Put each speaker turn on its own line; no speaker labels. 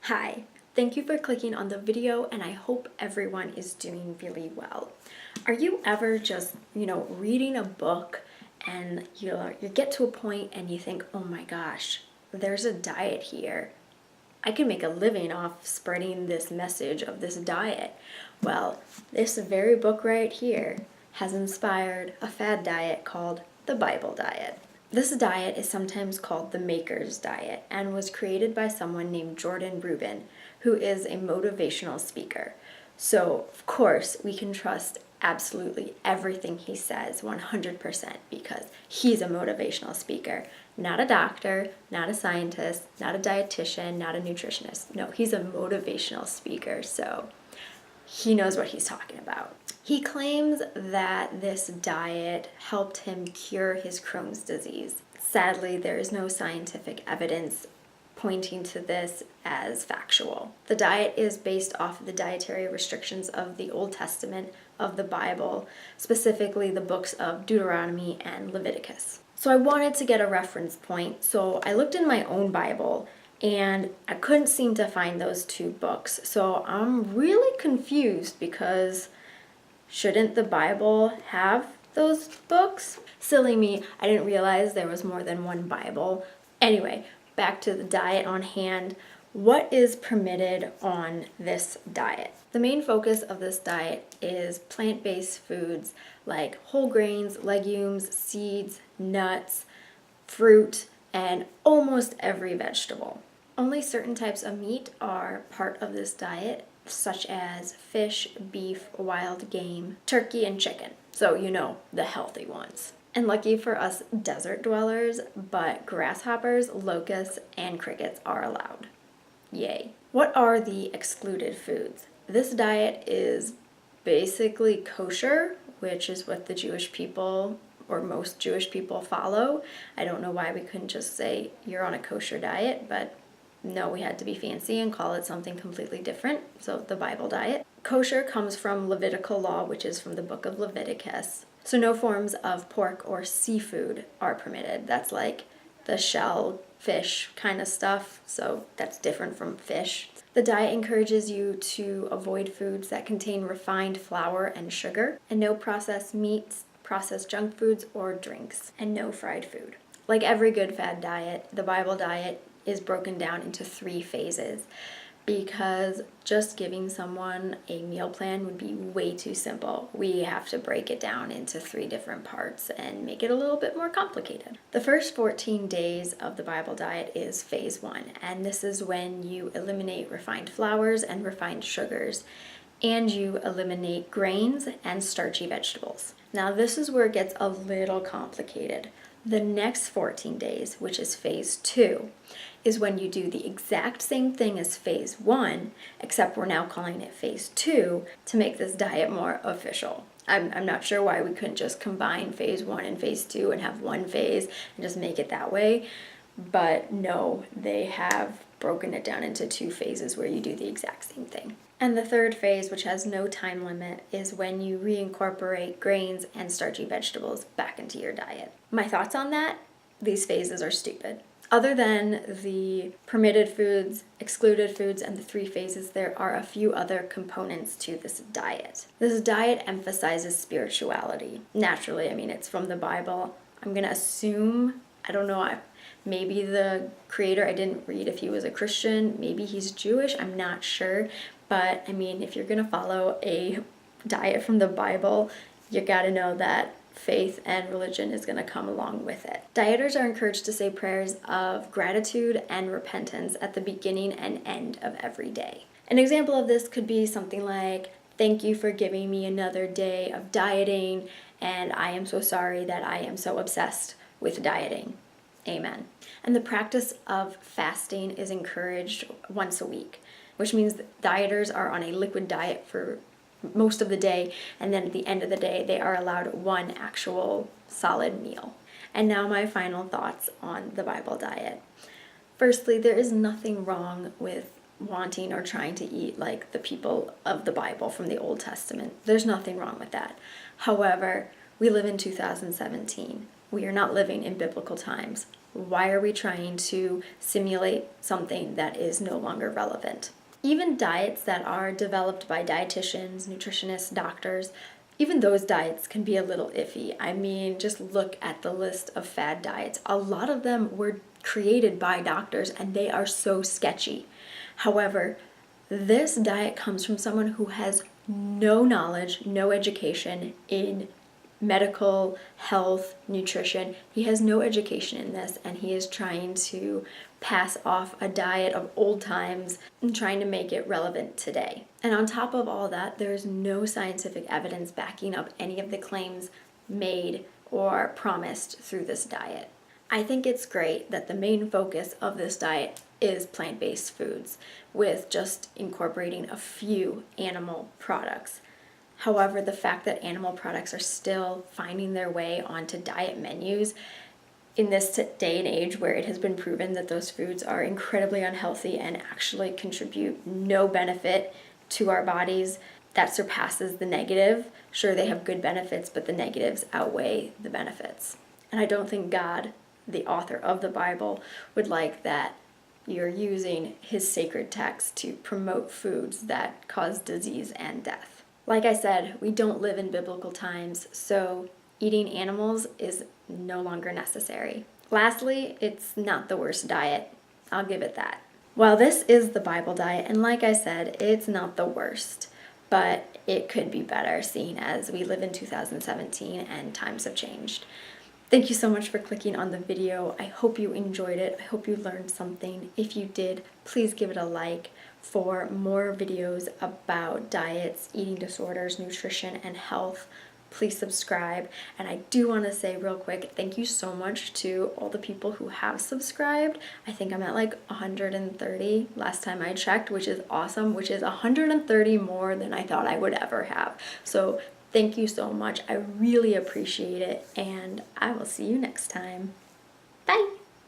Hi, thank you for clicking on the video and I hope everyone is doing really well. Are you ever just, reading a book and you get to a point and you think, oh my gosh, there's a diet here. I can make a living off spreading this message of this diet. Well, this very book right here has inspired a fad diet called the Bible diet. This diet is sometimes called the Maker's Diet and was created by someone named Jordan Rubin, who is a motivational speaker. So, of course, we can trust absolutely everything he says 100% because he's a motivational speaker, not a doctor, not a scientist, not a dietitian, not a nutritionist. No, he's a motivational speaker, so he knows what he's talking about. He claims that this diet helped him cure his Crohn's disease. Sadly, there is no scientific evidence pointing to this as factual. The diet is based off of the dietary restrictions of the Old Testament of the Bible, specifically the books of Deuteronomy and Leviticus. So I wanted to get a reference point, so I looked in my own Bible and I couldn't seem to find those two books. So I'm really confused because shouldn't the Bible have those books? Silly me, I didn't realize there was more than one Bible. Anyway, back to the diet on hand. What is permitted on this diet? The main focus of this diet is plant-based foods like whole grains, legumes, seeds, nuts, fruit, and almost every vegetable. Only certain types of meat are part of this diet, such as fish, beef, wild game, turkey, and chicken. So the healthy ones. And lucky for us desert dwellers, but grasshoppers, locusts, and crickets are allowed. Yay. What are the excluded foods? This diet is basically kosher, which is what the Jewish people or most Jewish people follow. I don't know why we couldn't just say you're on a kosher diet, but no, we had to be fancy and call it something completely different. So the Bible diet. Kosher comes from Levitical law, which is from the book of Leviticus. So no forms of pork or seafood are permitted. That's like the shell fish kind of stuff. So that's different from fish. The diet encourages you to avoid foods that contain refined flour and sugar, and no processed meats, processed junk foods or drinks, and no fried food. Like every good fad diet, the Bible diet is broken down into 3 phases because just giving someone a meal plan would be way too simple. We have to break it down into 3 different parts and make it a little bit more complicated. The first 14 days of the Bible diet is phase 1, and this is when you eliminate refined flours and refined sugars, and you eliminate grains and starchy vegetables. Now this is where it gets a little complicated. The next 14 days, which is phase 2, is when you do the exact same thing as phase 1, except we're now calling it phase 2 to make this diet more official. I'm not sure why we couldn't just combine phase 1 and phase 2 and have one phase and just make it that way. But no, they have broken it down into 2 phases where you do the exact same thing. And the third phase, which has no time limit, is when you reincorporate grains and starchy vegetables back into your diet. My thoughts on that? These phases are stupid. Other than the permitted foods, excluded foods, and the 3 phases, there are a few other components to this diet. This diet emphasizes spirituality. Naturally, it's from the Bible. I'm going to assume, I don't know, maybe the creator, I didn't read if he was a Christian, maybe he's Jewish, I'm not sure. But if you're going to follow a diet from the Bible, you got to know that faith and religion is going to come along with it. Dieters are encouraged to say prayers of gratitude and repentance at the beginning and end of every day. An example of this could be something like, thank you for giving me another day of dieting, and I am so sorry that I am so obsessed with dieting. Amen. And the practice of fasting is encouraged once a week, which means that dieters are on a liquid diet for most of the day, and then at the end of the day, they are allowed one actual solid meal. And now my final thoughts on the Bible diet. Firstly, there is nothing wrong with wanting or trying to eat like the people of the Bible from the Old Testament. There's nothing wrong with that. However, we live in 2017. We are not living in biblical times. Why are we trying to simulate something that is no longer relevant? Even diets that are developed by dietitians, nutritionists, doctors, even those diets can be a little iffy. I mean, just look at the list of fad diets. A lot of them were created by doctors and they are so sketchy. However, this diet comes from someone who has no knowledge, no education in medical, health, nutrition. He has no education in this, and he is trying to pass off a diet of old times and trying to make it relevant today. And on top of all that, there is no scientific evidence backing up any of the claims made or promised through this diet. I think it's great that the main focus of this diet is plant-based foods, with just incorporating a few animal products. However, the fact that animal products are still finding their way onto diet menus in this day and age where it has been proven that those foods are incredibly unhealthy and actually contribute no benefit to our bodies, that surpasses the negative. Sure, they have good benefits, but the negatives outweigh the benefits. And I don't think God, the author of the Bible, would like that you're using his sacred text to promote foods that cause disease and death. Like I said, we don't live in biblical times, so eating animals is no longer necessary. Lastly, it's not the worst diet. I'll give it that. Well, this is the Bible diet, and like I said, it's not the worst, but it could be better, seeing as we live in 2017 and times have changed. Thank you so much for clicking on the video. I hope you enjoyed it. I hope you learned something. If you did, please give it a like. For more videos about diets, eating disorders, nutrition, and health, please subscribe. And I do want to say real quick, thank you so much to all the people who have subscribed. I think I'm at like 130 last time I checked, which is awesome, which is 130 more than I thought I would ever have. So thank you so much. I really appreciate it, and I will see you next time. Bye!